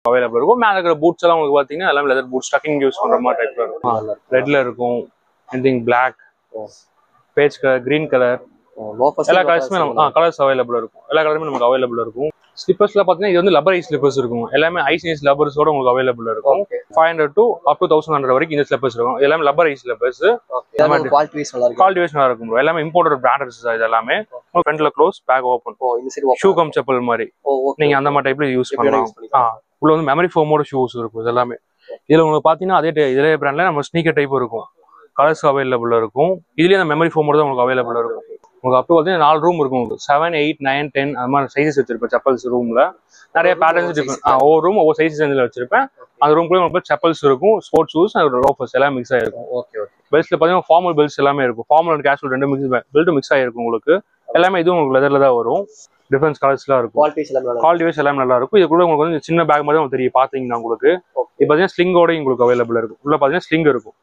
Available இருக்கும். மேல இருக்கிற பூட்ஸ் எல்லாம் உங்களுக்கு பாத்தீங்கன்னா எல்லாமே லெதர் பூட்ஸ், ஸ்டக்கிங் யூஸ் பண்ற மாதிரி டைப்ல இருக்கும். ரெட்ல இருக்கும், anything black, beige colour, green colour, எல்லா கலர்ஸுமே கலர்ஸ் அவைலபிள் இருக்கும். எல்லா கலருமே நமக்கு அவைலபிள் இருக்கும். ஸ்லிப்பர்ஸ்ல பாத்தீங்கன்னா இது வந்து லப்பர் ஐ ஸ்லிப்பர்ஸ் இருக்கும். எல்லாமே ஐ சைஸ் லப்பர்ஸோட உங்களுக்கு அவைலபிள் இருக்கும். 500 to up to 1100 வரைக்கும் இந்த ஸ்லிப்பர்ஸ் இருக்கும். எல்லாமே லப்பர் ஐ ஸ்லிப்பர்ஸ். குவாலிட்டி வைஸ் நல்லா இருக்கும். எல்லாமே இம்போர்ட்டட் பிராண்டட்ஸ் இது எல்லாமே. ஃப்ரண்ட்ல க்ளோஸ், பேக் ஓபன். இந்த சைடு ஷூ கம் செப்பல் மாதிரி நீங்க அந்த மாதிரி டைப்ல யூஸ் பண்ணலாம். உள்ள வந்து மெமரி ஃபோமோட ஷூஸ் இருக்கும். இது எல்லாமே இதுல உங்களுக்கு பாத்தீங்கன்னா இதே பிராண்ட்ல நம்ம ஸ்னீக்கர் டைப் இருக்கும். கலர்ஸ் அவைலபிள் இருக்கும். இதுலயே அந்த மெமரி ஃபோமோட தான் உங்களுக்கு அவைலபிள் இருக்கும். உங்களுக்கு அப்போ வந்து 4 ரூம் இருக்கும். 7, 8, 9, 10 அந்த மாதிரி சைஸஸ் வச்சிருப்பேன். செப்பல்ஸ் ரூம்ல நிறைய பேட்டர்ன்ஸ் டிஃபரெண்ட். ஒவ்வொரு ரூம் ஒவ்வொரு சைஸஸ் வச்சிருப்பேன். அந்த ரூம்குள்ள உங்களுக்கு செப்பல்ஸ் இருக்கும், ஸ்போர்ட்ஸ் ஷூஸ், லோஃபர்ஸ் எல்லாம் மிக்ஸ் ஆயிருக்கும். பெல்ட்ஸ்ல பாத்தீங்கன்னா ஃபார்மல் பெல்ட்ஸ் எல்லாமே இருக்கும். ஃபார்மல் அண்ட் கேஷுவல் ரெண்டு பெல்ட் மிக்ஸ் ஆயிருக்கும் உங்களுக்கு. எல்லாமே இதுவும் உங்களுக்கு லெதர்ல தான் வரும். டிஃபரன்ஸ் கலர்ஸ்லாம் இருக்கும். குவாலிட்டி வைஸ் எல்லாமே நல்லா இருக்கும். இதுக்குள்ள உங்களுக்கு வந்து சின்ன பேக் மாதிரி உங்களுக்கு தெரியும் பாத்தீங்கன்னா உங்களுக்கு. இப்போ பாத்தீங்கன்னா ஸ்லிங்கோட உங்களுக்கு அவைலபிள் இருக்கும். உள்ள பாத்தீங்கன்னா ஸ்லிங் இருக்கும்.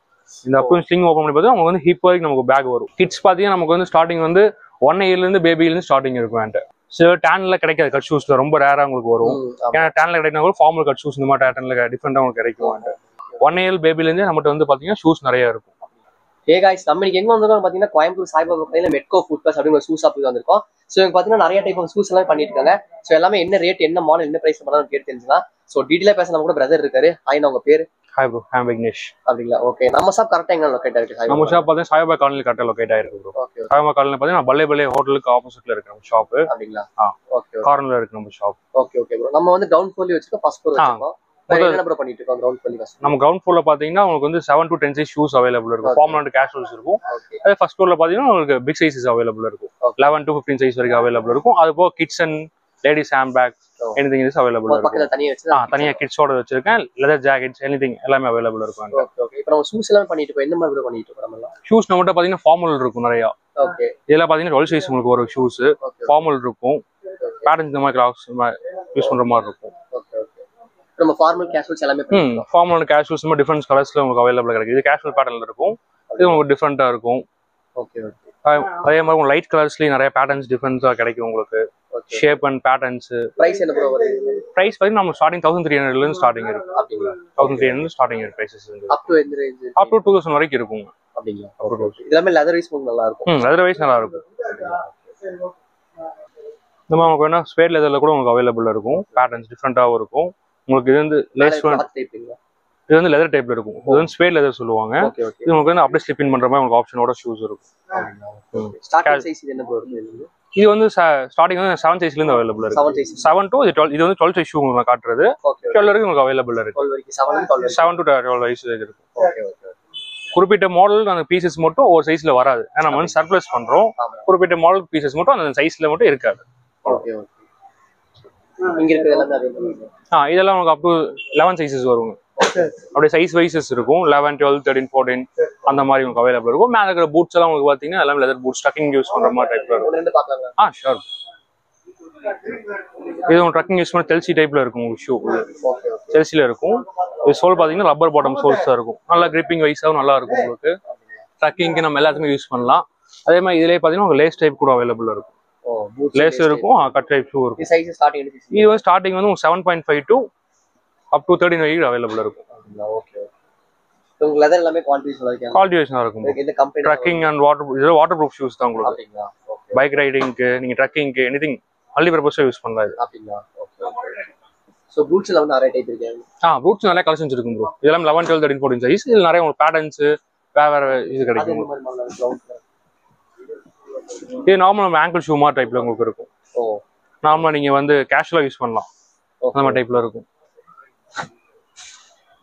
இந்த அப்போ ஸ்லிங் ஓப்பன் பண்ணி பார்த்தா உங்களுக்கு வந்து ஹிப் வரைக்கும் நமக்கு பேக் வரும். கிட்ஸ் பாத்தீங்கன்னா நமக்கு வந்து ஸ்டார்டிங் வந்து 1 இயர்ல இருந்து பேபில இருந்து ஸ்டார்டிங் இருக்கும். என்கிட்ட சில டேன்ல கிடைக்காது கட் ஷூஸ்ல, ரொம்ப ரேரா உங்களுக்கு வரும். ஏன்னா டேன்ல கிடைக்கினா கூட ஃபார்மல் கட் ஷூஸ் இந்த மாதிரி டேன்ல டிஃபரெண்டா உங்களுக்கு கிடைக்கும். 1 இயர் பேபில இருந்து நம்மகிட்ட வந்து பாத்தீங்கன்னா ஷூஸ் நிறைய இருக்கும். ஹே गाइस, நம்ம இன்னைக்கு எங்க வந்திருக்கோம் பாத்தீங்கன்னா கோயம்புத்தூர் சாய்பாபா கடையில மெட்கோ ஃபுட் பிளஸ் அப்படிங்கிற ஷூ ஷாப்புக்கு வந்திருக்கோம். ஸோ இங்க பாத்தீங்கன்னா நிறைய டைப் ஆஃப் ஷூஸ் எல்லாம் பண்ணிட்டு இருக்காங்க. ஸோ எல்லாமே என்ன ரேட், என்ன மாடல், என்ன பிரைஸ் பண்ணாலும் கேட்டு தெரிஞ்சுக்கலாம். ஸோ டீடைலா பேச நம்ம கூட பிரதர் இருக்காரு. ஹாய், உங்க பேரு? ஹாய் ப்ரோ, ஐ அம் விக்னேஷ். அப்படிங்களா? ஓகே. நம்ம ஷாப் கரெக்டா எங்க லொகேட் ஆயிருக்கு? நம்ம ஷாப் பாத்தீங்கன்னா சாய்பாபா காலனில கரெக்டா லொகேட் ஆயிருக்கு ப்ரோ. சாய்பாபா காலனில பாத்தீங்கன்னா பல்லே ஹோட்டலுக்கு ஆப்போசிட்ல இருக்கு நம்ம ஷாப். அப்படிங்களா? ஓகே. கார்னர்ல இருக்கு நம்ம ஷாப். Okay bro. நம்ம வந்து கிரவுண்ட் ஃப்ளோர்ல வச்சிருக்கோம், ஃபர்ஸ்ட் ஃப்ளோர் வச்சிருக்கோம். என்ன பண்ணிட்டு இருக்கோம் கிரவுண்ட் ஃப்ளோர்ல? நம்ம கிரவுண்ட் ஃப்ளோர்ல பாத்தீங்கன்னா உங்களுக்கு வந்து 7 to 10 சைஸ் ஷூஸ் அவைலபிள் இருக்கும். ஃபார்மல் அண்ட் கேஷுவல்ஸ் இருக்கும். அதே ஃபர்ஸ்ட் ஃப்ளோர்ல பாத்தீங்கன்னா உங்களுக்கு பிக் சைஸஸ் அவைலபிள் இருக்கும். 11 to 15 சைஸ் வரைக்கும் அவைலபிள் இருக்கும். அது போக kids and ladies hand bag anything is available இருக்கும். தனியா கிட்ஸோட வச்சிருக்கேன். லெதர் ஜாக்கெட்ஸ் எனிதிங் எல்லாமே அவைலபிள் இருக்கும். ஓகே. இப்போ நம்ம ஷூஸ் எல்லாம் பண்ணிட்டு இருக்கோம். எந்த மாதிரி பண்ணிட்டு இருக்கோம் நம்ம? ஷூஸ் நம்மகிட்ட பாத்தீங்கன்னா ஃபார்மல் இருக்கும் நிறைய. ஓகே. இதெல்லாம் பாத்தீங்கன்னா 12 சைஸ் உங்களுக்கு ஒரு ஷூஸ் ஃபார்மல் இருக்கும். பேட்டர்ன்ஸ் இந்த மாதிரி கிளாக்ஸ் யூஸ் பண்ற மாதிரி இருக்கும். நம்ம ஃபார்மல் கேஷுவல்ஸ் எல்லாமே பண்ணிருக்கோம். ஃபார்மல் அண்ட் கேஷுவல்ஸ் டிஃபரண்ட் கலர்ஸ்ல உங்களுக்கு அவைலபிள் கிடைக்குது. இது கேஷுவல் பேட்டர்ன்ல இருக்கும். இது உங்களுக்கு டிஃபரெண்டா இருக்கும். ஓகே. அதே மாதிரி லைட் கலர்ஸ்லயும் நிறைய பேட்டர்ன்ஸ் டிஃபரன்ஸா கிடைக்கும் உங்களுக்கு. Shape and patterns. பிரைஸ் என்ன ப்ரோ வருது? பிரைஸ் பாத்தீங்கன்னா நம்ம ஸ்டார்டிங் 1300 ல இருந்து ஸ்டார்டிங் இருக்கு. அப்படிங்களா? 1300 ஸ்டார்டிங் பிரைசஸ் இருக்கு. அப் டு எந்த ரேஞ்ச்? அப் டு 2000 வரைக்கும் இருக்கும். அப்படிங்களா? இதெல்லாம் லெதர் வைஸ் நல்லா இருக்கும். லெதர் வைஸ் நல்லா இருக்கும். நம்ம உங்களுக்கு வேணா ஸ்பேட் லெதர்ல கூட உங்களுக்கு அவைலபிள் இருக்கும். பேட்டர்ன்ஸ் டிஃபரெண்டாவும் இருக்கும். உங்களுக்கு இது வந்து லேஸ் டைப்ங்களா? இது வந்து லெதர் டைப்ல இருக்கும். இது வந்து ஸ்பேட் லெதர் சொல்லுவாங்க. இது உங்களுக்கு வந்து அப்படியே ஸ்லிப் இன் பண்ற மாதிரி உங்களுக்கு ஆப்ஷனோட ஷூஸ் இருக்கும். ஸ்டார்டிங் சைஸ் இது என்ன ப்ரோ இருக்கு? இது வந்து ஸ்டார்டிங் வந்து 7 சைஸ்ல இருந்து அவைலபிள் இருக்கு. 7 to 12. இது வந்து 12 சைஸ் ஷூ உங்களுக்கு காட்டுறது. 12 வரைக்கும் உங்களுக்கு அவைலபிள் இருக்கு. 12 வரைக்கும் 7 to 12 சைஸ் இருக்கு. குறிப்பிட்ட மாடல் அந்த பீசஸ் மட்டும் ஒரு சைஸ்ல வராது. ஏன்னா நம்ம வந்து சர்ப்ளஸ் பண்றோம். குறிப்பிட்ட மாடல் பீசஸ் மட்டும் அந்த சைஸ்ல மட்டும் இருக்காது. இங்க இருக்கிறது எல்லாமே அதே மாதிரி. இதெல்லாம் உங்களுக்கு அப் டு 11 சைஸஸ் வருங்க. அப்படியே சைஸ் வைஸஸ் இருக்கும். 11, 12, 13, 14 அந்த மாதிரி உங்களுக்கு அவைலபிள் இருக்கும். மேல இருக்கிற பூட்ஸ் எல்லாம் உங்களுக்கு பாத்தீங்கன்னா எல்லாமே லெதர் பூட்ஸ், ஸ்டக்கிங் யூஸ் பண்ற மாதிரி டைப்ல இருக்கும். ஷூர். இது உங்களுக்கு ட்ரக்கிங் யூஸ் பண்ண செல்சி டைப்ல இருக்கும் உங்களுக்கு ஷூ. செல்சில இருக்கும். இது சோல் பாத்தீங்கன்னா ரப்பர் பாட்டம் சோல்ஸா இருக்கும். நல்லா கிரிப்பிங் வைஸாவும் நல்லா இருக்கும் உங்களுக்கு. ட்ரக்கிங்க்கு நம்ம எல்லாத்துக்குமே யூஸ் பண்ணலாம். அதே மாதிரி இதுலயே பாத்தீங்கன்னா உங்களுக்கு லேஸ் டைப் கூட அவைலபிள் இருக்கும். லேஸ் இருக்கும், கட் டைப் ஷூ இருக்கும். இது வந்து ஸ்டார்டிங் வந்து 7.5 to up to 13 வரைக்கும் அவைலபிள் இருக்கும். ஓகே. உங்களுக்கு லெதர் எல்லாமே குவாலிட்டி வைஸ் இருக்கும். இந்த company trekking and water proof shoes தான் உங்களுக்கு. அப்படிங்களா? ஓகே. பைக் ரைடிங்க்கு, நீங்க ட்ரக்கிங்க்கு எனிதிங் மல்டி பர்பஸா யூஸ் பண்ணலாம் இது. அப்படிங்களா? ஓகே. சோ பூட்ஸ்ல வந்து நிறைய டைப் இருக்கு. பூட்ஸ் நிறைய கலெக்ஷன்ஸ் இருக்கும் ப்ரோ. இதெல்லாம் 11, 12, 13, 14 சைஸ். இதுல நிறைய உங்களுக்கு பேட்டர்ன்ஸ் வேற இது கிடைக்கும். இது நார்மல் ஆங்கிள் ஷூ மாதிரி டைப்ல உங்களுக்கு இருக்கும். நார்மலா நீங்க வந்து கேஷுவலா யூஸ் பண்ணலாம். அந்த மாதிரி டைப்ல இருக்கும்.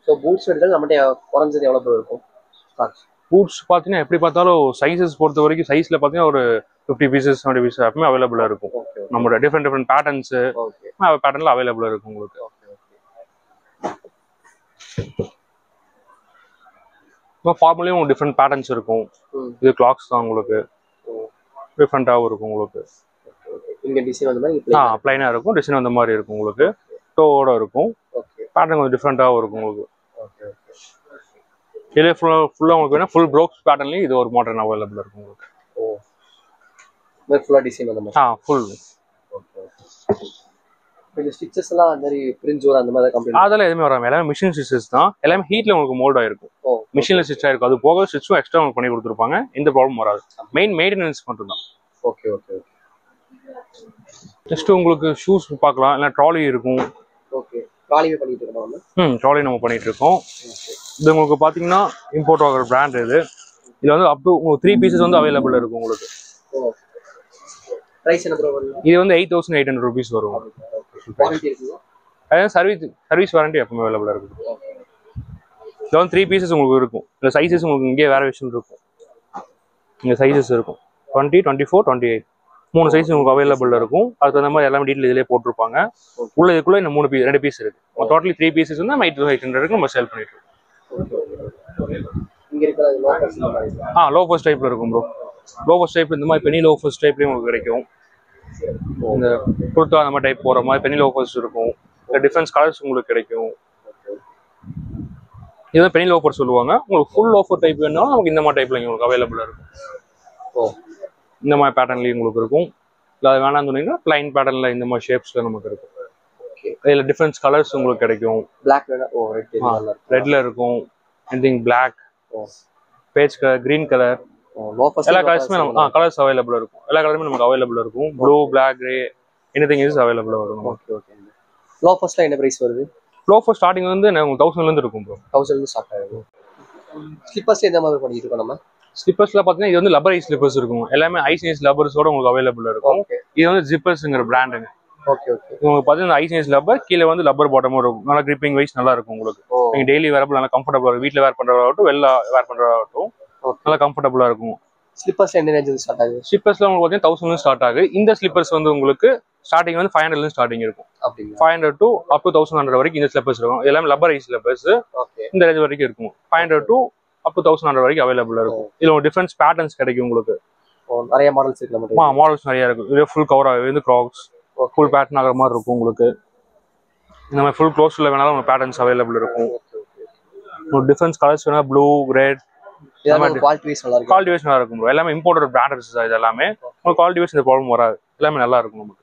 சோ பூட்ஸ் எடுத்தால் நம்மட்ட குறைஞ்சது எவ்வளவு இருக்கும்? பூட்ஸ் பாத்தீங்கன்னா எப்படி பார்த்தாலும் சைஸஸ் பொறுத்த வரைக்கும் சைஸ்ல பாத்தீங்கன்னா ஒரு 50 பீசஸ் 70 பீசஸ் எப்பவுமே அவைலபிளா இருக்கும். நம்மளோட டிஃபரெண்ட் பேட்டர்ன்ஸ் பேட்டர்ன்ல அவைலபிளா இருக்கும் உங்களுக்கு. ஃபார்மலையும் டிஃபரெண்ட் பேட்டர்ன்ஸ் இருக்கும். இது கிளாக்ஸ் தான் உங்களுக்கு. டிஃபரெண்டாகவும் இருக்கும் உங்களுக்கு. இங்க டிசைன் வந்த மாதிரி ப்ளைனா இருக்கும். டிசைன் வந்த மாதிரி இருக்கும் உங்களுக்கு. டோவோட இருக்கும். பேட்டர்ன் கொஞ்சம் டிஃபரெண்டாகவும் இருக்கும் உங்களுக்கு. இதுல ஃபுல்லா உங்களுக்கு வேணா ஃபுல் ப்ரோக்ஸ் பேட்டர்ன்லயும் இது ஒரு மாடர்ன் அவைலபிள் இருக்கும் உங்களுக்கு. ஃபுல்லா டிசைன் வந்த மாதிரி. ஃபுல். இந்த ஸ்டிச்சஸ் எல்லாம் அந்த மாதிரி பிரிஞ்சு வர அந்த மாதிரி கம்ப்ளீட் அதெல்லாம் எதுவுமே வராம எல்லாமே மிஷின் ஸ்டிச்சஸ் தான். எல்லாமே ஹீட்ல உங்களுக்கு மோல்ட் ஆயிருக்கும். மிஷின்ல ஸ்டிச் ஆயிருக்கும். அது போக ஸ்டிச்சும் எக்ஸ்ட்ரா உங்களுக்கு பண்ணி கொடுத்துருப்பாங்க. எந்த ப்ராப்ளம் வராது. மெயின்டெனன்ஸ் மட்டும் தான். Okay okay okay. நெக்ஸ்ட் உங்களுக்கு ஷூஸ் பார்க்கலாம். இல்லை ட்ராலி இருக்கும். ஓகே, ட்ராலிவே பண்ணிட்டு இருக்கோம். ட்ராலி நம்ம பண்ணிட்டு இருக்கோம். இது உங்களுக்கு பாத்தீங்கன்னா இம்போர்ட் ஆகிற பிராண்ட் இது. இதுல வந்து அப் டு 3 பீசஸ் வந்து அவைலபிள் இருக்கும் உங்களுக்கு. பிரைஸ் என்ன ப்ரோ வருது? இது வந்து 8800 rupees வரும். வாரண்டி இருக்குங்க? அதான் சர்வீஸ் வாரண்டி எப்பவுமே அவைலபிளா இருக்கு. இதுல வந்து 3 பீசஸ் உங்களுக்கு இருக்கும். இந்த சைஸஸ் உங்களுக்கு இங்கே வேரியேஷன் இருக்கும். இங்க சைஸஸ் இருக்கும் 20, 24, 28 3 சைஸ் உங்களுக்கு அவைலபிள் இருக்கும். அதுக்கு தகுந்த மாதிரி எல்லாமே டீட்டெயில் இதிலே போட்டிருப்பாங்க. உள்ள இதுக்குள்ள இந்த 2 பீஸ் இருக்கு. டோட்டலி 3 பீசஸ் வந்து 8800 நம்ம சேல் பண்ணிட்டு இருக்கோம். இங்க இருக்கிற லோஃபர்ஸ் டைப்ல இருக்கும் ப்ரோ. லோஃபர்ஸ் டைப் இந்த மாதிரி பெனி லோஃபர்ஸ் டைப்லயும் உங்களுக்கு கிடைக்கும். இந்த குர்தா அந்த மாதிரி டைப் போற மாதிரி பெனி லோஃபர்ஸ் இருக்கும். இந்த டிஃபரன்ஸ் கலர்ஸ் உங்களுக்கு கிடைக்கும். இதுதான் பெனி லோஃபர் சொல்லுவாங்க. உங்களுக்கு ஃபுல் லோஃபர் டைப் வேணாலும் நமக்கு இந்த மாதிரி டைப்ல உங்களுக்கு அவைலபிளா இருக்கும். இந்த மாதிரி பேட்டர்ன்லயும் உங்களுக்கு இருக்கும். இல்லை அது வேணாம்னு சொன்னீங்கன்னா பிளைன் பேட்டர்ன்ல இந்த மாதிரி ஷேப்ஸ்ல நமக்கு இருக்கும். இதுல டிஃபரன்ஸ் கலர்ஸ் உங்களுக்கு கிடைக்கும். பிளாக் ரெட்ல இருக்கும். Anything black, beige colour, green colour, எல்லா கலர்ஸுமே கலர்ஸ் அவைலபிள் இருக்கும். எல்லா கலருமே நமக்கு அவைலபிள் இருக்கும். Blue, black, grey, anything is available வரும். Okay okay. லோஃபர்ஸ்ல என்ன பிரைஸ் வருது? லோஃபர் ஸ்டார்டிங் வந்து உங்களுக்கு 1000 இருந்து இருக்கும் ப்ரோ. 1000 இருந்து ஸ்டார்ட் ஆகும். ஸ்லிப்பர்ஸ் எந்த மாதிரி பண்ணிட்டு இருக்கோம் நம்ம? ஸ்லிப்பர்ஸ்ல பாத்தீங்கன்னா இது வந்து லப்பர் ஐஸ் ஸ்லிப்பர்ஸ் இருக்கும். எல்லாமே ஐஸ் லப்பர்ஸோட உங்களுக்கு அவைலபிள் இருக்கும். இது வந்து ஜிப்பர்ஸ்ங்கிற பிராண்டுங்க. Okay okay. உங்களுக்கு பாத்தீங்கன்னா ஐஸ் லப்பர், கீழே வந்து லப்பர் பாட்டமும் இருக்கும். நல்லா கிரிப்பிங் வைஸ் நல்லா இருக்கும் உங்களுக்கு. நீங்க டெய்லி வேரபிள் நல்லா கம்ஃபர்டபுளா இருக்கும். வீட்ல வேர் பண்றதாகட்டும், வெளில வேர் பண்றதாகட்டும் நல்லா கம்ஃபர்டபுளா இருக்கும். ஸ்லிப்பர்ஸ் என்ன ரேஞ்சில் ஸ்டார்ட் ஆகுது? ஸ்லிப்பர்ஸ்ல உங்களுக்கு பாத்தீங்கன்னா 1000 ஸ்டார்ட் ஆகுது. இந்த ஸ்லிப்பர்ஸ் வந்து உங்களுக்கு ஸ்டார்டிங் வந்து 500 இருந்து ஸ்டார்டிங் இருக்கும். 500 to up to 1100 வரைக்கும் இந்த ஸ்லிப்பர்ஸ் இருக்கும். எல்லாமே லப்பர் ஐஸ் ஸ்லிப்பர்ஸ். இந்த ரேஞ்ச் வரைக்கும் இருக்கும். 500 to up to 1100 வரைக்கும் அவைலபிளா இருக்கும். இதுல ஒரு டிஃபரன்ஸ் பேட்டர்ன்ஸ் கிடைக்கும் உங்களுக்கு. நிறைய மாடல்ஸ் இருக்கு நம்ம. மாடல்ஸ் நிறைய இருக்கும். இது ஃபுல் கவர் ஆகுது. இது கிராக்ஸ் ஃபுல் பேட்டர்ன் ஆகிற மாதிரி இருக்கும் உங்களுக்கு. இந்த மாதிரி ஃபுல் க்ளோஸ்ல வேணாலும் உங்களுக்கு பேட்டர்ன்ஸ் அவைலபிள் இருக்கும். ஒரு டிஃபரன்ஸ் கலர்ஸ் வேணா ப்ளூ, ரெட், குவாலிட்டி வைஸ் நல்லா இருக்கும். எல்லாமே இம்போர்ட்டட் பிராண்டட்ஸ் இது எல்லாமே. உங்களுக்கு குவாலிட்டி வைஸ் இந்த ப்ராப்ளம் வராது. எல்லாமே நல்லா இருக்கும் நமக்கு.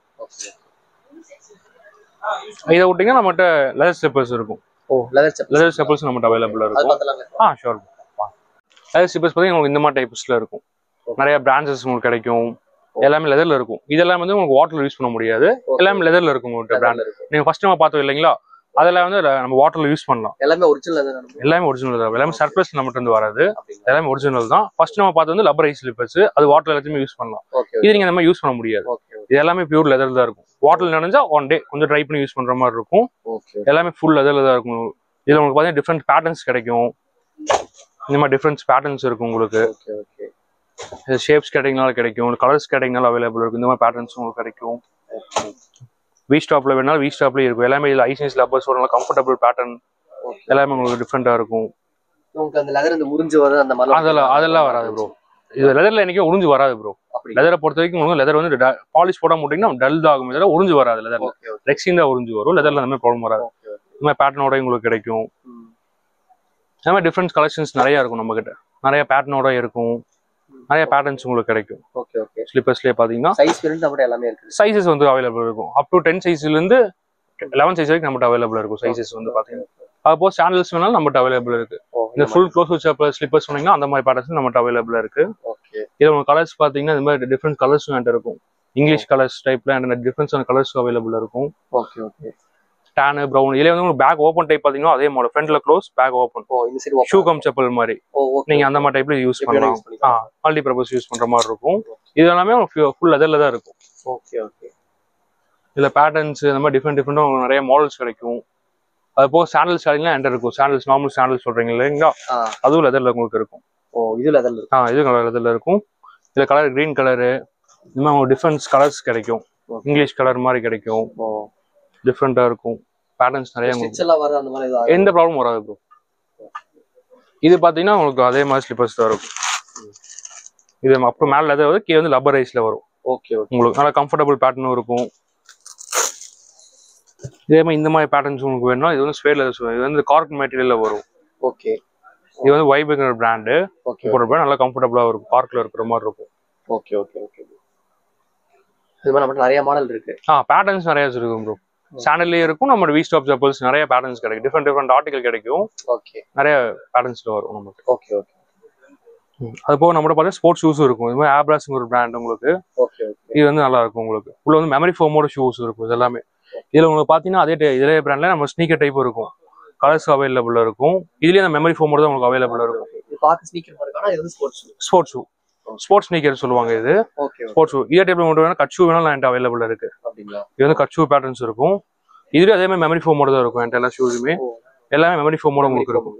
இதை விட்டீங்கன்னா நம்மகிட்ட லெதர் ஸ்லிப்பர்ஸ் இருக்கும். லெதர் ஸ்லிப்பர்ஸ் நம்மகிட்ட அவைலபிளா இருக்கும். ஷோர். லெதர் ஸ்லிப்பர்ஸ் பார்த்தீங்கன்னா உங்களுக்கு இந்த மாதிரி டைப்ஸ்ல இருக்கும். நிறைய பிராண்ட்ஸஸ் உங்களுக்கு கிடைக்கும். எல்லாமே லெதர்ல இருக்கும். இதெல்லாம் வந்து உங்களுக்கு வாட்டர்ல யூஸ் பண்ண முடியாது. எல்லாமே லெதர்ல இருக்கும் உங்கள்கிட்ட பிராண்ட். நீங்க ஃபர்ஸ்ட் டைம் பார்த்தோம் இல்லைங்களா, அதெல்லாம் வந்து நம்ம வாட்டர்ல யூஸ் பண்ணலாம். எல்லாமே ஒரிஜினல் தான். எல்லாமே சர்ப்ளஸ் நம்மகிட்ட இருந்து வராது. எல்லாமே ஒரிஜினல் தான். ஃபர்ஸ்ட் நம்ம பார்த்தது வந்து லப்பர் ஐஸ் ஸ்லிப்பர்ஸ். அது வாட்டர்ல எல்லாத்தையுமே யூஸ் பண்ணலாம். இது நீங்க அந்த மாதிரி யூஸ் பண்ண முடியாது. இது எல்லாமே பியூர் லெதர் தான் இருக்கும். வாட்டர்ல நனைஞ்சா 1 day கொஞ்சம் ட்ரை பண்ணி யூஸ் பண்ற மாதிரி இருக்கும். எல்லாமே ஃபுல் லெதர்ல தான் இருக்கும். இதுல உங்களுக்கு பாத்தீங்கன்னா டிஃபரெண்ட் பேட்டர்ன்ஸ் கிடைக்கும். இந்த மாதிரி டிஃபரெண்ட் பேட்டர்ன்ஸ் இருக்கும் உங்களுக்கு. ஷேப்ஸ் கேட்டிங்கனால கிடைக்கும். கலர்ஸ் கேட்டிங்கனால அவைலபிள் இருக்கும். இந்த மாதிரி பேட்டர்ன்ஸ் உங்களுக்கு கிடைக்கும். வி ஸ்டாப்ல வேணாலும் வி ஸ்டாப்லயே இருக்கும். எல்லாமே இதுல ஐஸ் லப்பர்ஸோட நல்லா கம்ஃபர்டபுள் பேட்டர்ன் எல்லாமே உங்களுக்கு டிஃப்ரெண்டா இருக்கும். உங்களுக்கு அந்த லெதர் அந்த உறிஞ்சு வர அந்த மாதிரி அதெல்லாம் வராது ப்ரோ. இது லெதர்ல என்னைக்கும் உறிஞ்சு வராது ப்ரோ. லெதரை பொறுத்த வரைக்கும் உங்களுக்கு லெதர் வந்து பாலிஷ் போட மாட்டீங்கன்னா டல் தான் ஆகும். இதெல்லாம் உறிஞ்சு வராது. லெதர்ல ரெக்ஸின் தான் உறிஞ்சு வரும். லெதர்ல அந்த மாதிரி ப்ராப்ளம் வராது. இந்த மாதிரி பேட்டர்னோட உங்களுக்கு கிடைக்கும். இந்த மாதிரி டிஃப்ரெண்ட் கலெக்ஷன்ஸ் நிறைய இருக்கும் நம்ம கிட்ட. நிறைய பேட்டர்னோட இருக்கும். நிறைய பேட்டர்ன்ஸ் உங்களுக்கு கிடைக்கும். ஸ்லிப்பர்ஸ்லயே பாத்தீங்கன்னா சைஸஸ் வந்து அவைலபிள் இருக்கும். அப் டு 10 சைஸ்ல இருந்து 11 சைஸ் வரைக்கும் நம்மகிட்ட அவைலபிள் இருக்கும். சைஸஸ் வந்து பாத்தீங்கன்னா அப்போ சாண்டல்ஸ் வேணாலும் நம்மகிட்ட அவைலபிள் இருக்கு. இந்த ஃபுல் க்ளோஸ் ஸ்லிப்பர்ஸ் சொன்னீங்கன்னா அந்த மாதிரி பேட்டர்ன்ஸ் நம்மகிட்ட அவைலபிள் இருக்கு. இதுல உங்க கலர்ஸ் பாத்தீங்கன்னா இந்த மாதிரி டிஃப்ரெண்ட் கலர்ஸ் என்கிட்ட இருக்கும். இங்கிலீஷ் கலர்ஸ் டைப்ல டிஃப்ரென்ஸான கலர்ஸ் அவைலபிள் இருக்கும். Tan, brown. இதுல வந்து உங்களுக்கு பேக் ஓப்பன் டைப் பாத்தீங்கன்னா அதே மாடல். ஃப்ரண்ட்ல close, back open. Shoe cum chappal மாதிரி நீங்க அந்த மாதிரி டைப்ல யூஸ் பண்ணலாம். மல்டி பர்பஸ் யூஸ் பண்ற மாதிரி இருக்கும். இது எல்லாமே ஃபுல் லெதர்ல தான் இருக்கும். இதுல பேட்டர்ன்ஸ் இந்த மாதிரி டிஃப்ரெண்டா உங்களுக்கு நிறைய மாடல்ஸ் கிடைக்கும். அது போக சாண்டல் ஸ்டைலிங்லாம் என்கிட்ட இருக்கும். சாண்டல்ஸ் நார்மல் சாண்டல்ஸ் சொல்றீங்க இல்லைங்களா, அதுவும் லெதர்ல உங்களுக்கு இருக்கும். இது லெதர்ல இருக்கும். இதுல கலர் கிரீன் கலரு, இந்த மாதிரி டிஃப்ரெண்ட் கலர்ஸ் கிடைக்கும். இங்கிலீஷ் கலர் மாதிரி கிடைக்கும். டிஃப்ரெண்டா இருக்கும். பேட்டர்ன்ஸ் நிறைய எந்த ப்ராப்ளம் வராது ப்ரோ. இது பாத்தீங்கன்னா உங்களுக்கு அதே மாதிரி ஸ்லிப்பர்ஸ் தான் இருக்கும். இது அப்புறம் மேல லெதர் வந்து கீழே வந்து லப்பர் ஐஸ்ல வரும். உங்களுக்கு நல்லா கம்ஃபர்டபுள் பேட்டர்னும் இருக்கும். இதே மாதிரி இந்த மாதிரி பேட்டர்ன்ஸ் உங்களுக்கு வேணும்னா இது வந்து ஸ்வேட் லெதர். இது வந்து கார்க் மெட்டீரியல்ல வரும். இது வந்து வைபுங்கிற பிராண்டு. நல்லா கம்ஃபர்டபுளா இருக்கும். கார்க்ல இருக்கிற மாதிரி இருக்கும். இது மாதிரி நிறைய மாடல் இருக்கு. பேட்டர்ன்ஸ் நிறைய இருக்கு ப்ரோ. சாண்டல்லே இருக்கும். நம்ம வி ஸ்டாப் செப்பல்ஸ் நிறைய பேட்டர்ன்ஸ் கிடைக்கும். டிஃப்ரெண்ட் ஆர்டிகல் கிடைக்கும். ஓகே. நிறைய பேட்டர்ன்ஸ்ல வரும் நமக்கு. Okay okay. அது போக நம்மளோட பார்த்தா ஸ்போர்ட்ஸ் ஷூஸும் இருக்கும். இது மாதிரி ஆப்ராஸ்ங்க ஒரு பிராண்ட் உங்களுக்கு. Okay okay. இது வந்து நல்லா இருக்கும் உங்களுக்கு. உள்ள வந்து மெமரி ஃபோமோட ஷூஸ் இருக்கும். இது எல்லாமே இதுல உங்களுக்கு பாத்தீங்கன்னா இதே பிராண்ட்ல நம்ம ஸ்னீக்கர் டைப் இருக்கும். கலர்ஸ் அவைலபிள் இருக்கும். இதுலயே அந்த மெமரி ஃபோமோட தான் உங்களுக்கு அவைலபிள் இருக்கும். இது பார்க்க ஸ்னீக்கர் மாதிரி இருக்கு. ஆனா இது ஸ்போர்ட்ஸ் ஷூ. ஸ்போர்ட்ஸ் ஸ்னீக்கர் சொல்லுவாங்க இது. ஓகே. ஸ்போர்ட்ஸ் ஷூ இதே டைப்ல மட்டும் வேணா கட் ஷூ வேணாலும் என்கிட்ட அவைலபிள் இருக்கு. அப்படிங்களா? இது வந்து கட் ஷூ பேட்டர்ன்ஸ் இருக்கும். இதுலயே அதே மாதிரி மெமரி ஃபோமோட தான் இருக்கும். என்கிட்ட எல்லா ஷூஸுமே எல்லாமே மெமரி ஃபோமோட உங்களுக்கு இருக்கும்.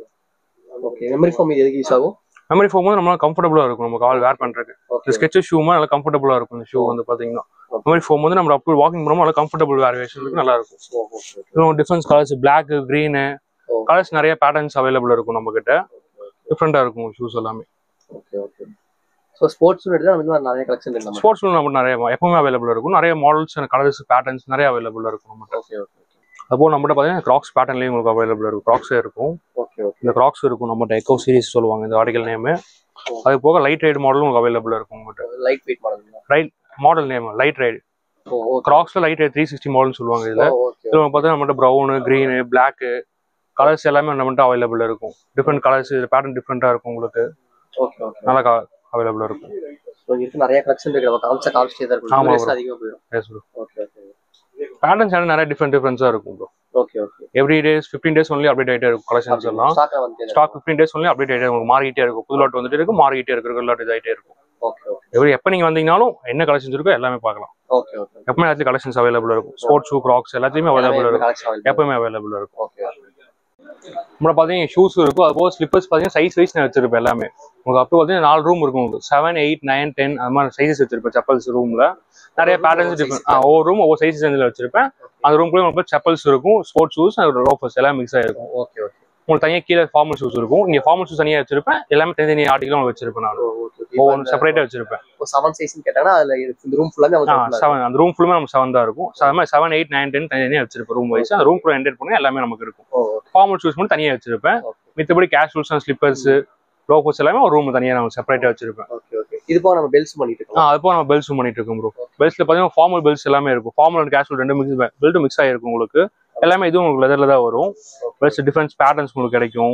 ஓகே. மெமரி ஃபோம் இது எதுக்கு யூஸ் ஆகும்? மெமரி ஃபோம் வந்து நம்மளால கம்ஃபர்டபுளா இருக்கும். நமக்கு ஆல் வேர் பண்றதுக்கு. இந்த ஸ்கெட்ச் ஷூ மாதிரி நல்லா கம்ஃபர்டபுளா இருக்கும். இந்த ஷூ வந்து பாத்தீங்கன்னா மெமரி ஃபோம் வந்து நம்ம அப்போ வாக்கிங் பண்ணும்போது நல்லா கம்ஃபர்டபுள் வேரியேஷனுக்கு நல்லா இருக்கும். இன்னும் difference colours black, green colours நிறைய பேட்டர்ன்ஸ் அவைலபிள் இருக்கும் நம்ம கிட்ட. டிஃப்ரெண்டா இருக்கும் ஷூஸ் எல்லாமே. Okay okay. So sports shoe எடுத்தா நம்ம நிறைய கலெக்ஷன் இருக்கு. ஸ்போர்ட்ஸ் ஷூ நம்ம நிறைய எப்பவுமே அவைலபிள் இருக்கும். நிறைய மாடல்ஸ் கலர்ஸ் பேட்டர்ன்ஸ் நிறைய அவைலபிள் இருக்கும் நம்ம. Okay okay. அப்போ நம்மகிட்ட பாத்தீங்கன்னா கிராக்ஸ் பேட்டர்ன்லயும் உங்களுக்கு அவைலபிள் இருக்கும். கிராக்ஸே இருக்கும். Okay okay. இந்த கிராக்ஸ் இருக்கும் நம்மகிட்ட. எக்கோ சீரிஸ் சொல்லுவாங்க இந்த ஆர்டிகல் நேம். அது போக லைட் ரைடு மாடலும் உங்களுக்கு அவைலபிள் இருக்கும் உங்ககிட்ட. Light weight model. Right model name light ride. கிராக்ஸ்ல லைட் ரைடு 360 மாடல்னு சொல்லுவாங்க. இதுல பார்த்தா நம்மகிட்ட ப்ரௌனு, கிரீனு, பிளாக் கலர்ஸ் எல்லாமே நம்மகிட்ட அவைலபிள் இருக்கும். டிஃப்ரெண்ட் கலர்ஸ் பேட்டர்ன் டிஃப்ரெண்டா இருக்கும் உங்களுக்கு. Okay okay. நல்லா அவைலபிள் இருக்கும். சோ இங்க நிறைய கலெக்ஷன் இருக்கு. நம்ம காமிச்சே தான் இருக்கும். பிரைஸ் அதிகமா போயிடும். Yes bro. Okay okay. Patterns நிறைய டிஃப்ரெண்டா இருக்கும் bro. Okay okay. Every days 15 days only update ஆயிட்டே இருக்கும். கலெக்ஷன்ஸ் எல்லாம் ஸ்டாக் 15 days ஒன்லி அப்டேட் ஆயிட்டே இருக்கும். மாறிட்டே இருக்கும். புது லாட் வந்துட்டே இருக்கும். மாறிட்டே இருக்கு. ரெகுலர் லாட் இதாயிட்டே இருக்கும். Okay okay. எப்ப நீங்க வந்தீங்கனாலும் என்ன கலெக்ஷன்ஸ் இருக்கோ எல்லாமே பார்க்கலாம். Okay okay. எப்பவுமே எல்லாத்துலயும் கலெக்ஷன்ஸ் அவைலபிள் இருக்கும். ஸ்போர்ட்ஸ் ஷூ, கிராக்ஸ் எல்லாத்தையுமே அவைலபிள் இருக்கும். எப்பவுமே அவைலபிள் இருக்கும். Okay okay. நம்ம பாத்தீங்கன்னா ஷூஸ் இருக்கும். அது போக ஸ்லிப்பர்ஸ் பாத்தீங்கன்னா சைஸ் வைஸ் நான் வச்சிருப்பேன் எல்லாமே. உங்களுக்கு அப்போ வந்து 4 ரூம் இருக்கும். உங்களுக்கு 7, 8, 9, 10 அந்த மாதிரி சைஸஸ் வச்சிருப்பேன். செப்பல்ஸ் ரூம்ல நிறைய பேட்டர்ன்ஸ் டிஃபரெண்ட். ஒவ்வொரு ரூம் ஒவ்வொரு சைஸ் ரேஞ்சில் வச்சிருப்பேன். அந்த ரூம்குள்ளே உங்களுக்கு செப்பல்ஸ் இருக்கும், ஸ்போர்ட்ஸ் ஷூஸ், லோஃபர்ஸ் எல்லாம் மிக்ஸ் ஆயிருக்கும். Okay okay. உங்களுக்கு தனியாக கீழே ஃபார்மல் ஷூஸ் இருக்கும். இங்கே ஃபார்மல் ஷூஸ் தனியாக வச்சிருப்பேன். எல்லாமே தனி ஆர்டிகளும் வச்சிருப்பேன். நான் ஒவ்வொரு செப்பரேட்டா வச்சிருப்பேன். 7 சைஸ்னு கேட்டாங்கன்னா அதுல இந்த ரூம் ஃபுல்லாமே 7 அந்த ரூம் ஃபுல்லாமே நம்ம 7 தான் இருக்கும். 7, 8, 9, 10 தனியாக வச்சிருப்பேன் ரூம் வைஸ். அந்த ரூம் ஃபுல்லாக என்டர் பண்ணி எல்லாமே நமக்கு இருக்கும். ஃபார்மல் ஷூஸ் மட்டும் தனியாக வச்சிருப்பேன். மித்தபடி கேஷுவல்ஸ், ஸ்லிப்பர்ஸ், லோஃபர்ஸ் எல்லாமே ஒரு ரூம் தனியாக நம்ம செப்பரேட்டா வச்சிருப்பேன். Okay okay. இது போக நம்ம பெல்ட்ஸ் பண்ணிட்டு இருக்கோம். அது போக நம்ம பெல்ட்ஸ் பண்ணிட்டு இருக்கோம் ப்ரோ. பெல்ட்ஸ்ல பாத்தீங்கன்னா ஃபார்மல் பெல்ட்ஸ் எல்லாமே இருக்கும். ஃபார்மல் அண்ட் கேஷுவல் ரெண்டு பெல்ட் மிக்ஸ் ஆகிருக்கும் உங்களுக்கு. எல்லாமே இதுவும் உங்களுக்கு லெதர்ல தான் வரும். பெல்ட்ஸ் டிஃபரன்ஸ் பேட்டர்ன்ஸ் உங்களுக்கு கிடைக்கும்.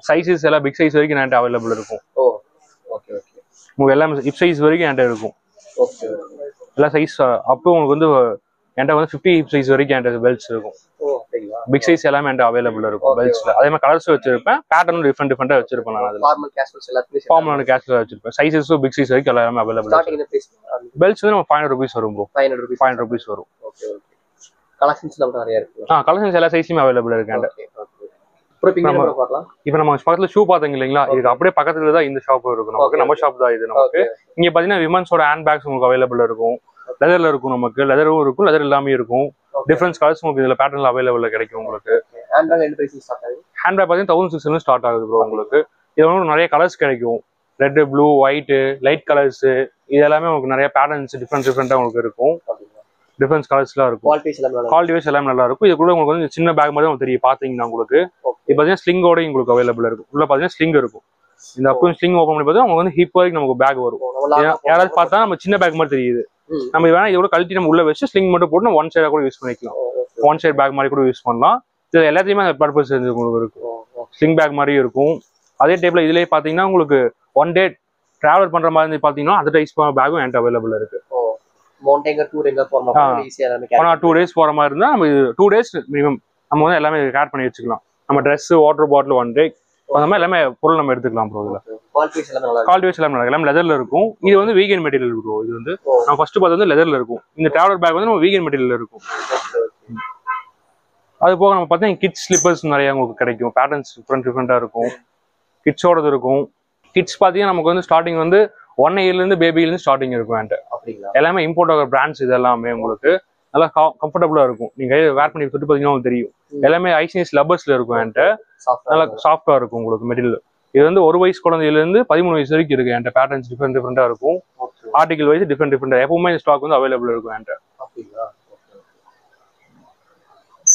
சைஸஸ் எல்லாம் பிக் சைஸ் வரைக்கும் என்கிட்ட அவைலபிள் இருக்கும். Okay okay. உங்களுக்கு எல்லாமே ஹிப் சைஸ் வரைக்கும் என்கிட்ட இருக்கும். ஓகே. எல்லா சைஸ் அப்போ உங்களுக்கு வந்து என்கிட்ட வந்து 50 ஹிப் சைஸ் வரைக்கும் என்கிட்ட பெல்ட்ஸ் இருக்கும். பிக் சைஸ் எல்லாமே என்கிட்ட அவைலபிள் இருக்கும் பெல்ட்ஸ்ல. அதே மாதிரி கலர்ஸ் வச்சிருப்பேன். பேட்டர்னும் டிஃபரெண்டா வச்சிருப்பேன். நான் ஃபார்மல் கேஷுவல்ஸ் எல்லாமே ஃபார்மல் அண்ட் கேஷுவல் வச்சிருப்பேன். சைஸஸும் பிக் சைஸ் வரைக்கும் எல்லாமே அவைலபிள். ஸ்டார்டிங் பிரைஸ் பெல்ட்ஸ் வந்து நம்ம 500 rupees வரும் ப்ரோ. 500 rupees வரும். Okay okay. கலெக்ஷன்ஸ் நம்ம நிறைய இருக்கு. கலெக்ஷன்ஸ் எல்லா சைஸுமே அவைலபிள் இருக்கு என்கிட்ட. இப்ப நம்ம பக்கத்துல ஷூ பாத்தீங்க இல்லைங்களா, இதுக்கு அப்படியே பக்கத்துல தான் இந்த ஷாப் இருக்கும் நமக்கு. நம்ம ஷாப் தான் இது நமக்கு. இங்க பாத்தீங்கன்னா விமன்ஸோட ஹேண்ட் பேக்ஸ் உங்களுக்கு அவைலபிள் இருக்கும். லெதர்ல இருக்கும் நமக்கு. லெதரும் இருக்கும், லெதர் எல்லாமே இருக்கும். டிஃபரன்ஸ் கலர்ஸ் உங்களுக்கு இதுல பேட்டர்ன்ல அவைலபிள் கிடைக்கும் உங்களுக்கு. ஹேண்ட் பேக் என்ன பிரைஸ் ஸ்டார்ட் ஆகுது? ஹேண்ட் பேக் பாத்தீங்கன்னா 1600 ஸ்டார்ட் ஆகுது ப்ரோ உங்களுக்கு. இதுல வந்து நிறைய கலர்ஸ் கிடைக்கும். Red, blue, white, light colours, இது எல்லாமே உங்களுக்கு நிறைய பேட்டர்ன்ஸ் டிஃபரெண்டா உங்களுக்கு இருக்கும். டிஃபரன்ஸ் கலர்ஸ்லாம் இருக்கும். குவாலிட்டி வைஸ் எல்லாமே நல்லா இருக்கும். இது கூட உங்களுக்கு வந்து சின்ன பேக் மாதிரி உங்களுக்கு தெரியும் பாத்தீங்கன்னா உங்களுக்கு. இது பாத்தீங்கன்னா ஸ்லிங்கோட உங்களுக்கு அவைலபிள் இருக்கும். உள்ள பாத்தீங்கன்னா ஸ்லிங் இருக்கும். இந்த அப்பவும் ஸ்லிங் ஓப்பன் பண்ணி பார்த்தா உங்களுக்கு வந்து ஹிப் வரைக்கும் நமக்கு பேக் வரும். யாராவது பார்த்தா நம்ம சின்ன பேக் மாதிரி தெரியுது. நம்ம வேணா இதோட கழட்டி நம்ம உள்ள வச்சு ஸ்லிங் மட்டும் போட்டு நம்ம ஒன் சைடா கூட யூஸ் பண்ணிக்கலாம். ஒன் சைட் பேக் மாதிரி கூட யூஸ் பண்ணலாம். இது எல்லாத்தையுமே அந்த பர்பஸ் உங்களுக்கு இருக்கும். ஸ்லிங் பேக் மாதிரியும் இருக்கும். அதே டைப்ல இதுலயே பாத்தீங்கன்னா உங்களுக்கு 1 day டிராவல் பண்ற மாதிரி பாத்தீங்கன்னா அந்த டைப் பேக்கும் என்கிட்ட அவைலபிள் இருக்கு. ஒன் ஆர் 2 days போற மாதிரி இருந்தா நம்ம 2 days மினிமம் நம்ம வந்து எல்லாமே கேர் பண்ணி வச்சுக்கலாம். நம்ம ட்ரெஸ், வாட்டர் பாட்டில் 1 day அந்த மாதிரி எல்லாமே பொருள் நம்ம எடுத்துக்கலாம் ப்ரோ. இதுல குவாலிட்டி வைஸ் எல்லாமே லெதர்ல இருக்கும். இது வந்து வீகன் மெட்டீரியல் ப்ரோ. இது வந்து நான் ஃபர்ஸ்ட் பார்த்தது வந்து லெதர்ல இருக்கும். இந்த டிராவலர் பேக் வந்து நம்ம வீகன் மெட்டீரியல் இருக்கும். அது போக நம்ம பார்த்தீங்கன்னா கிட்ஸ் ஸ்லிப்பர்ஸ் நிறைய உங்களுக்கு கிடைக்கும். பேட்டர்ன்ஸ் டிஃப்ரெண்டா இருக்கும். கிட்ஸோடது இருக்கும். கிட்ஸ் பார்த்தீங்கன்னா நமக்கு வந்து ஸ்டார்டிங் வந்து 1 yearல இருந்து பேபில இருந்து ஸ்டார்டிங் இருக்கும் என்கிட்ட. எல்லாமே இம்போர்ட் ஆகிற பிராண்ட்ஸ் இது எல்லாமே உங்களுக்கு நல்லா கம்ஃபர்டபுளா இருக்கும். நீங்க வேர் பண்ணி தொட்டு பார்த்தீங்கன்னா தெரியும். எல்லாமே ஐசிஎஸ் லப்பர்ஸ்ல இருக்கும் என்கிட்ட. நல்லா சாஃப்டா இருக்கும் உங்களுக்கு மெட்டீரியல். இது வந்து 1 வயசு குழந்தையில இருந்து 13 வயசு வரைக்கும் இருக்கு என்கிட்ட. பேட்டர்ன்ஸ் டிஃபரெண்டா இருக்கும். ஆர்டிகல் வைஸ் டிஃபரெண்டா எப்பவுமே ஸ்டாக் வந்து அவைலபிள் இருக்கும் என்கிட்ட.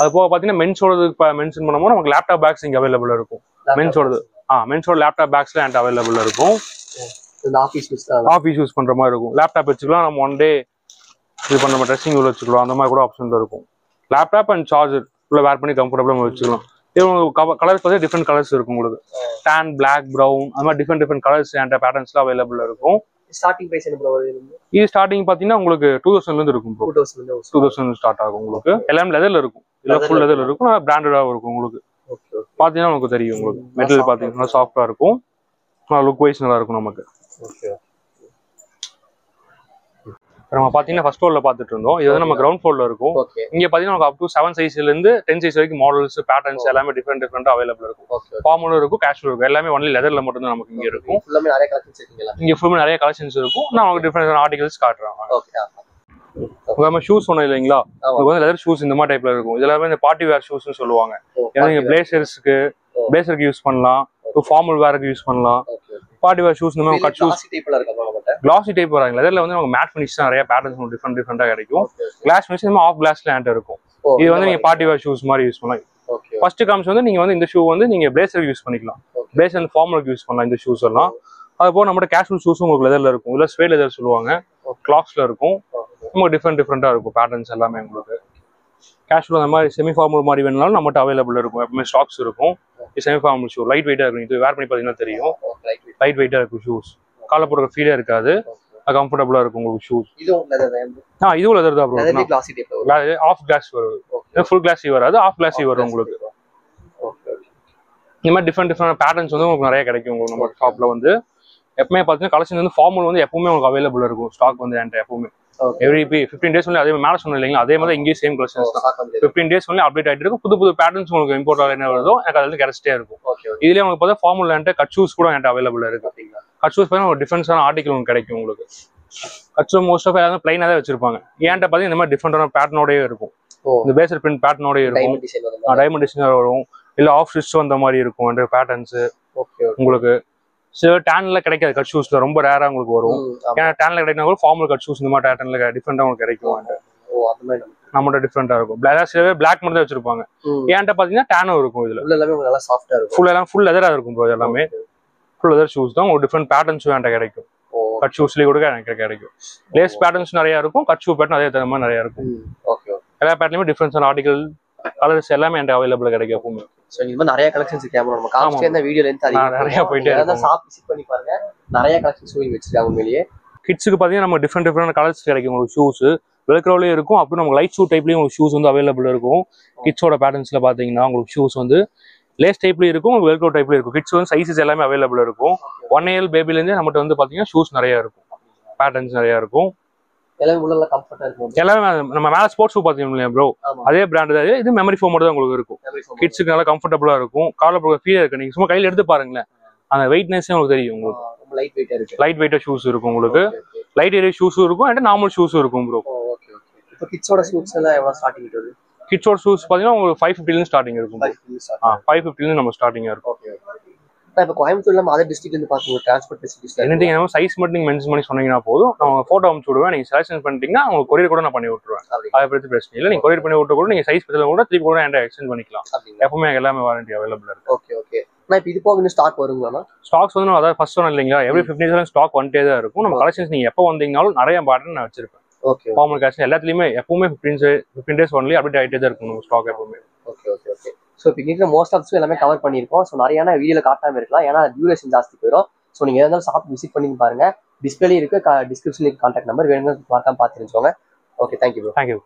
அது போக பாத்தீங்கன்னா மென்ஸோடது மென்ஷன் பண்ணும்போது நமக்கு லேப்டாப் பேக்ஸ் இங்க அவைலபிள் இருக்கும். மென்ஸோடது மென்ஸோட லேப்டாப் பேக்ஸ்ல என்கிட்ட அவைலபிள் இருக்கும். ஆஃபீஸ் யூஸ் பண்ற மாதிரி இருக்கும். லேப்டாப் வச்சுக்கலாம். நம்ம 1 day இது பண்ண ட்ரெஸ்ஸிங் உள்ள வச்சுக்கலாம். அந்த மாதிரி கூட ஆப்ஷன் இருக்கும். லேப்டாப் அண்ட் சார்ஜர் உள்ள வேர் பண்ணி கம்ஃபர்டபுளா நம்ம வச்சுக்கலாம். இது கலர்ஸ் பார்த்தா டிஃப்ரெண்ட் கலர்ஸ் இருக்கும் உங்களுக்கு. டேன், பிளாக், ப்ரௌன் அந்த மாதிரி டிஃப்ரெண்ட் கலர்ஸ் அண்ட் பேட்டர்ன்ஸ்லாம் அவைலபிள் இருக்கும். ஸ்டார்டிங் பிரைஸ் என்ன ப்ரோ வருது? இது ஸ்டார்டிங் பாத்தீங்கன்னா உங்களுக்கு 2000 இருந்து இருக்கும் ப்ரோ. 2000 ஸ்டார்ட் ஆகும் உங்களுக்கு. எல்லாமே லெதர்ல இருக்கும். இல்ல ஃபுல் லெதர்ல இருக்கும். பிராண்டடாவும் இருக்கும் உங்களுக்கு. ஓகே. பாத்தீங்கன்னா உங்களுக்கு தெரியும் உங்களுக்கு. மெட்டீரியல் பாத்தீங்கன்னா சாஃப்ட்டா இருக்கும். லுக் வைஸ் நல்லா இருக்கும் நமக்கு. ஓகே. நம்ம பாத்தீங்கன்னா ஃபர்ஸ்ட் ஃப்ளோர்ல பாத்துட்டு இருந்தோம். இது வந்து நம்ம கிரவுண்ட் ஃப்ளோர்ல இருக்கும். இங்க பாத்தீங்கன்னா நமக்கு அப் டு 7 சைஸ்ல இருந்து 10 சைஸ் வரைக்கும் மாடல்ஸ், பேட்டர்ன்ஸ் எல்லாமே டிஃபரெண்டா அவைலபிள் இருக்கும். ஃபார்மலும் இருக்கும், கேஷுவல் இருக்கும். எல்லாமே ஒன்லி லெதர்ல மட்டும் தான் நமக்கு இங்க இருக்கும். ஃபுல்லாமே நிறைய கலெக்ஷன்ஸ் இருக்குங்களா? இங்க ஃபுல்லாமே நிறைய கலெக்ஷன்ஸ் இருக்கும். நான் உங்களுக்கு டிஃபரெண்ட் ஆர்டிகல்ஸ் காட்டுறேன். ஓகே. நம்ம ஷூஸ் சொன்னோம் இல்லைங்களா? உங்களுக்கு வந்து லெதர் ஷூஸ் இந்த மாதிரி டைப்ல இருக்கும். இதெல்லாமே இந்த பார்ட்டி வேர் ஷூஸ்னு சொல்லுவாங்க. ஏன்னா நீங்க பிளேசருக்கு யூஸ் பண்ணலாம், ஃபார்மல் வேருக்கு யூஸ் பண்ணலாம். பார்ட்டி வேர் ஷூஸ் இந்த மாதிரி கட் ஷூஸ் கிளாசி டைப் வராங்க. லெதர்ல வந்து நமக்கு மேட் ஃபினிஷ் தான் நிறைய பேட்டர்ன்ஸ் டிஃபரெண்டா கிடைக்கும். கிளாஸ் ஃபினிஷ் இந்த ஆஃப் கிளாஸ்ல ஹேண்ட் இருக்கும். இது வந்து நீங்க பார்ட்டி வேர் ஷூஸ் மாதிரி யூஸ் பண்ணலாம். ஃபர்ஸ்ட் காம்ஸ் வந்து நீங்க வந்து இந்த ஷூ வந்து நீங்க பிளேசருக்கு யூஸ் பண்ணிக்கலாம். பிளேசர் அந்த ஃபார்மலுக்கு யூஸ் பண்ணலாம் இந்த ஷூஸ் எல்லாம். அது போக நம்மகிட்ட கேஷுவல் ஷூஸும் உங்களுக்கு லெதர்ல இருக்கும். இல்ல ஸ்வேட் லெதர் சொல்லுவாங்க, கிளாக்ஸ்ல இருக்கும். நமக்கு டிஃபரெண்டா இருக்கும் பேட்டர்ன்ஸ் எல்லாமே. உங்களுக்கு கேஷுவல் அந்த மாதிரி செமி ஃபார்மல் மாதிரி வேணுனாலும் நம்மகிட்ட அவைலபிள் இருக்கும். எப்பவுமே ஸ்டாக்ஸ் இருக்கும். செமி ஃபார்மல் ஷூ லைட் வெயிட்டா இருக்கும். இது வேர் பண்ணி பாத்தீங்கன்னா தெரியும். லைட் வெயிட்டா இருக்கும் ஷூஸ். கால போடுற ஃபீலே இருக்காது. கம்ஃபர்டபுளா இருக்கும் உங்களுக்கு ஷூஸ். இதுவும் லெதர் தான் ப்ரோ. ஆஃப் கிளாஸ் வரும். ஃபுல் கிளாஸ் வராது, ஆஃப் கிளாஸ் வரும் உங்களுக்கு. இந்த மாதிரி டிஃபரெண்ட் பேட்டர்ன்ஸ் வந்து உங்களுக்கு நிறைய கிடைக்கும் உங்களுக்கு நம்ம ஷாப்ல வந்து. எப்பவுமே பாத்தீங்கன்னா கலெக்ஷன் வந்து ஃபார்மல் வந்து எப்பவுமே உங்களுக்கு அவைலபிள் இருக்கும். ஸ்டாக் வந்து என்கிட்ட எப்பவுமே எவ்ரி 15 டேஸ் வந்து அதே மேல சொன்ன இல்லைங்களா, அதே மாதிரி இங்கேயும் சேம் கலெக்ஷன்ஸ் தான். 15 டேஸ் வந்து அப்டேட் ஆகிட்டு இருக்கும். புது பேட்டர்ன்ஸ் உங்களுக்கு இம்போர்ட் ஆக என்ன வருதோ எனக்கு அது வந்து கிடைச்சிட்டே இருக்கும். இதுலேயே உங்களுக்கு பார்த்தா ஃபார்மல் என்கிட்ட கட் ஷூஸ் கூட என்கிட்ட அவைலபிள் இருக்கு. கட் ஷூஸ் பார்த்தீங்கன்னா ஒரு டிஃபரன்ஸான ஆர்டிகல் உங்களுக்கு கிடைக்கும் உங்களுக்கு. கட் ஷூ மோஸ்ட் ஆஃப் எல்லாரும் பிளைனாக தான் வச்சிருப்பாங்க. என்கிட்ட பார்த்தீங்கன்னா இந்த மாதிரி டிஃபரெண்டான பேட்டர்னோடய இருக்கும். இந்த பேசர் பிரிண்ட் பேட்டர்னோடய இருக்கும். டைமண்ட் டிசைன் வரும். இல்லை ஆஃப் ஸ்டிச் அந்த மாதிரி இருக்கும் அந்த பேட்டர்ன்ஸ் உங்களுக்கு. சில டேன்ல கிடைக்காது கட் ஷூஸ்ல, ரொம்ப ரேரா உங்களுக்கு வரும். ஏன்னா டேன்ல கிடைக்கினா கூட ஃபார்மல் கட் ஷூஸ் இந்த மாதிரி டேட்டன்ல டிஃபரெண்டா உங்களுக்கு கிடைக்கும். நம்மளோட டிஃபரெண்டா இருக்கும். சிலவே பிளாக் மட்டும் தான் வச்சிருப்பாங்க. ஏன்ட்ட பாத்தீங்கன்னா டேனும் இருக்கும். இதுல ஃபுல் லெதரா இருக்கும் ப்ரோ. எல்லாமே ஃபுல் லெதர் ஷூஸ் தான். உங்களுக்கு டிஃபரெண்ட் பேட்டர்ன்ஸும் என்கிட்ட கிடைக்கும். கட் ஷூஸ்லயே கூட எனக்கு கிடைக்கும். லேஸ் பேட்டர்ன்ஸ் நிறைய இருக்கும். கட் ஷூ பேட்டர்ன் அதே தகுந்த மாதிரி நிறைய இருக்கும். எல்லா பேட்டர்லயுமே டிஃபரன்ஸான ஆர்டிகல் கலர்ஸ் எல்லாமே என்கிட்ட அவைலபிள் கிடைக்கும் எப்பவுமே. சோ இந்த மாதிரி நிறைய கலெக்ஷன்ஸ் இருக்கு. நம்ம காமிச்சே இந்த வீடியோ லென்த் நிறைய போயிட்டே இருக்கு. ஷாப் விசிட் பண்ணி பாருங்க. நிறைய கலெக்ஷன்ஸ் வச்சிருக்காங்க உண்மையிலேயே. கிட்ஸுக்கு பாத்தீங்கன்னா நம்ம டிஃபரெண்ட் கலர்ஸ் கிடைக்கும் உங்களுக்கு. ஷூஸ் வெல்க்ரோலயும் இருக்கும். அப்புறம் நம்ம லைட் ஷூ டைப்லயும் உங்களுக்கு ஷூஸ் வந்து அவைலபிள் இருக்கும். கிட்ஸோட பேட்டர்ன்ஸ்ல பாத்தீங்கன்னா உங்களுக்கு ஷூஸ் வந்து லேஸ் டைப்லயும் இருக்கும், வெல்க்ரோ டைப்லயும் இருக்கும். கிட்ஸ் வந்து சைஸஸ் எல்லாமே அவைலபிள் இருக்கும். 1 year பேபில இருந்தே நம்மகிட்ட வந்து பாத்தீங்கன்னா ஷூஸ் நிறைய இருக்கும், பேட்டர்ன்ஸ் நிறைய இருக்கும். எல்லாமே நம்ம மேல ஸ்போர்ட்ஸ் ஷூ பாத்தீங்கன்னா ப்ரோ, அதே பிராண்ட் தான். இது மெமரி ஃபோம் மட்டும் தான் உங்களுக்கு இருக்கும். கிட்ஸுக்கு நல்லா கம்ஃபர்டபுளா இருக்கும். கால ஃபீல் இருக்கு. நீங்க சும்மா கையில எடுத்து பாருங்களேன், அந்த வெயிட்னஸ் உங்களுக்கு தெரியும். உங்களுக்கு லைட் வெயிட்டா ஷூஸ் இருக்கும். உங்களுக்கு லைட் ஏரியா ஷூஸும் இருக்கும் அண்ட் நார்மல் ஷூஸும் இருக்கும் ப்ரோ. கிட்ஸோட ஷூஸ் எல்லாம் எவ்வளவு ஸ்டார்டிங் வருது? கிட்ஸோட ஷூஸ் பாத்தீங்கன்னா உங்களுக்கு 550 ல ஸ்டார்டிங் இருக்கும். 550 ல நம்ம ஸ்டார்டிங்கா இருக்கும். இப்போ கோயம்புத்தூர்ல அதர் டிஸ்ட்ரிக்ட்ல இருந்து பாக்குங்க டிரான்ஸ்போர்ட் ஃபெசிலிட்டிஸ் எனிதிங் நம்ம சைஸ் மட்டும் நீங்க மென்ஷன் பண்ணி சொன்னீங்கன்னா போதும். நான் போட்டோ அனுப்பிச்சு விடுவேன். நீங்க செலக்ஷன் பண்ணிட்டீங்கன்னா உங்களுக்கு கொரியர் கூட நான் பண்ணி விட்டுருவேன். அதை பத்தி பிரச்சனை இல்லை. நீங்க கொரியர் பண்ணி விட்டு கூட நீங்க சைஸ் பத்தில கூட திருப்பி கூட என்கிட்ட எக்ஸ்சேஞ்ச் பண்ணிக்கலாம். எப்பவுமே எல்லாமே வாரண்டி அவைலபிள் இருக்கு. Okay okay. நான் இப்போ இது போக இன்னும் ஸ்டாக் வருங்களா? ஸ்டாக்ஸ் வந்து அதாவது ஃபர்ஸ்ட் சொன்னேன் இல்லைங்களா, எவ்ரி 15 days ஸ்டாக் வந்துட்டே தான் இருக்கும். நம்ம கலெக்ஷன்ஸ் நீங்க எப்போ வந்தீங்கனாலும் நிறைய பேட்டர்ன் நான் வச்சிருப்பேன். ஓகே. ஃபார்மல் கலெக்ஷன் எல்லாத்துலயுமே எப்பவுமே 15 days ஒன்லி அப்டேட் ஆகிட்டே தான் இருக்கும் நம்ம ஸ்டாக் எப்பவுமே. Okay okay okay. ஸோ இப்போ இங்கே மோஸ்ட் ஆஃப் எல்லாமே கவர் பண்ணியிருக்கோம். ஸோ நிறைய வீடியோவில் காட்டாமல் இருக்கலாம், ஏன்னா டியூரேஷன் ஜாஸ்தி போயிடும். ஸோ நீங்கள் எதாவது ஷாப் விசிட் பண்ணி பாருங்க. டிஸ்பிளே இருக்கு, டிஸ்கிரிப்ஷன்ல கான்டாக்ட் நம்பர் வேணுங்க மறக்காம பார்த்து தெரிஞ்சுக்கோங்க. Okay, thank you.